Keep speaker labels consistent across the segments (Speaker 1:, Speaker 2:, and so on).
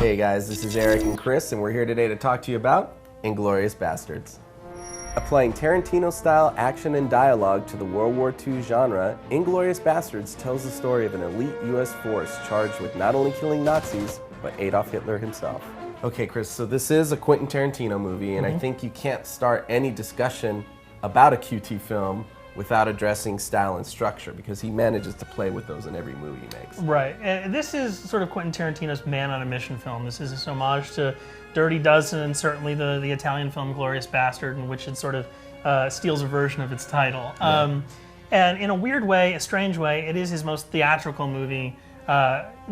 Speaker 1: Hey guys, this is Eric and Chris, and we're here today to talk to you about Inglourious Bastards. Applying Tarantino-style action and dialogue to the World War II genre, Inglourious Bastards tells the story of an elite U.S. force charged with not only killing Nazis, but Adolf Hitler himself. Okay, Chris, so this is a Quentin Tarantino movie, and I think you can't start any discussion about a QT film without addressing style and structure, because he manages to play with those in every movie he makes.
Speaker 2: Right. This is sort of Quentin Tarantino's man on a mission film. This is a homage to Dirty Dozen and certainly the Italian film Inglourious Bastard, in which it sort of steals a version of its title. Yeah. And in a weird way, a strange way, it is his most theatrical movie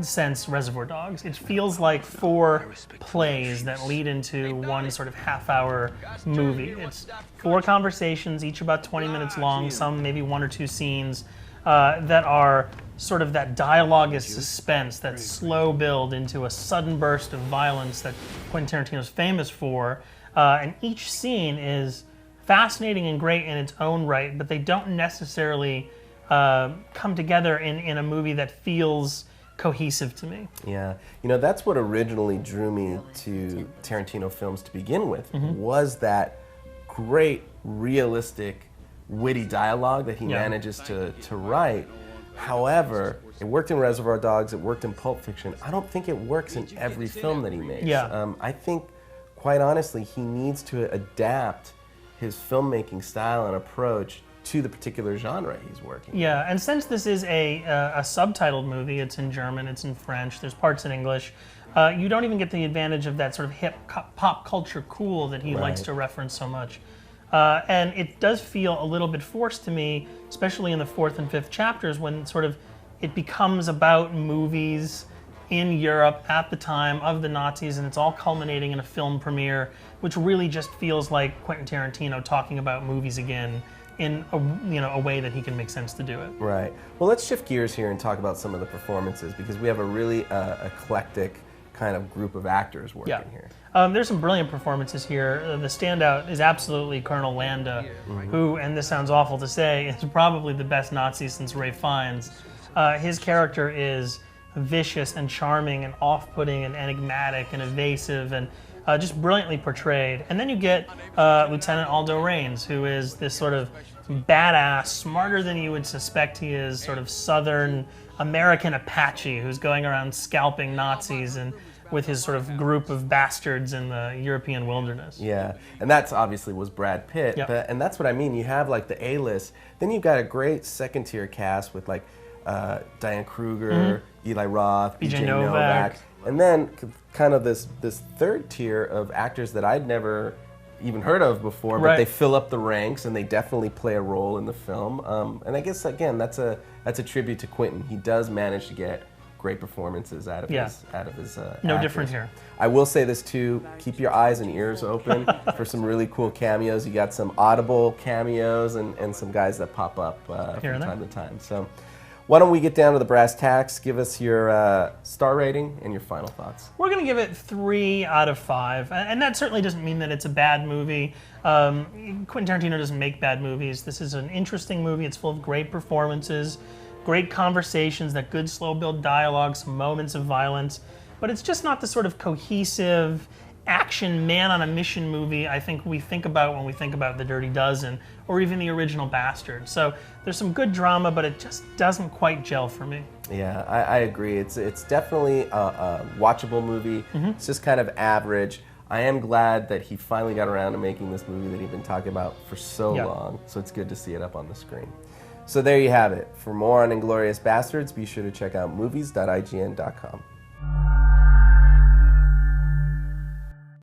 Speaker 2: since Reservoir Dogs. It feels like four plays that lead into one sort of half-hour movie. It's four conversations, each about 20 minutes long, some maybe one or two scenes that are sort of that dialogue is suspense, that slow build into a sudden burst of violence that Quentin Tarantino's famous for. And each scene is fascinating and great in its own right, but they don't necessarily come together in a movie that feels cohesive to me.
Speaker 1: Yeah, you know, that's what originally drew me to Tarantino films to begin with, was that great, realistic, witty dialogue that he manages to write. However, it worked in Reservoir Dogs, it worked in Pulp Fiction. I don't think it works in every film that he makes.
Speaker 2: Yeah.
Speaker 1: I think, quite honestly, he needs to adapt his filmmaking style and approach to the particular genre he's working.
Speaker 2: Yeah, and since this is a subtitled movie, it's in German, it's in French, there's parts in English, you don't even get the advantage of that sort of hip pop culture cool that he likes to reference so much. And it does feel a little bit forced to me, especially in the fourth and fifth chapters, when sort of it becomes about movies in Europe at the time of the Nazis, and it's all culminating in a film premiere, which really just feels like Quentin Tarantino talking about movies again in a way that he can make sense to do it. Right.
Speaker 1: Well, let's shift gears here and talk about some of the performances, because we have a really eclectic kind of group of actors working here.
Speaker 2: There's some brilliant performances here. The standout is absolutely Colonel Landa, who, and this sounds awful to say, is probably the best Nazi since Ralph Fiennes. His character is vicious and charming and off-putting and enigmatic and evasive and just brilliantly portrayed. And then you get Lieutenant Aldo Raines, who is this sort of badass, smarter than you would suspect he is, sort of Southern American Apache who's going around scalping Nazis and with his sort of group of bastards in the European wilderness.
Speaker 1: Yeah, and that's obviously was Brad Pitt, and that's what I mean. You have like the A-list, then you've got a great second-tier cast with like Diane Kruger, Eli Roth,
Speaker 2: B.J. Novak.
Speaker 1: And then kind of this third tier of actors that I'd never even heard of before, but they fill up the ranks and they definitely play a role in the film. And I guess, again, that's a tribute to Quentin. He does manage to get great performances out of his
Speaker 2: No
Speaker 1: actors.
Speaker 2: different here.
Speaker 1: I will say this too, keep your eyes and ears open for some really cool cameos. You got some audible cameos and some guys that pop up from time to time. So why don't we get down to the brass tacks? Give us your star rating and your final thoughts.
Speaker 2: We're going to give it 3 out of 5, and that certainly doesn't mean that it's a bad movie. Quentin Tarantino doesn't make bad movies. This is an interesting movie. It's full of great performances, great conversations, that good slow build dialogue, some moments of violence, but it's just not the sort of cohesive action man on a mission movie I think we think about when we think about The Dirty Dozen or even the original Bastard. So there's some good drama, but it just doesn't quite gel for me.
Speaker 1: Yeah, I agree. It's definitely a watchable movie. It's just kind of average. I am glad that he finally got around to making this movie that he'd been talking about for so long, so it's good to see it up on the screen. So there you have it. For more on Inglourious Bastards, be sure to check out movies.ign.com.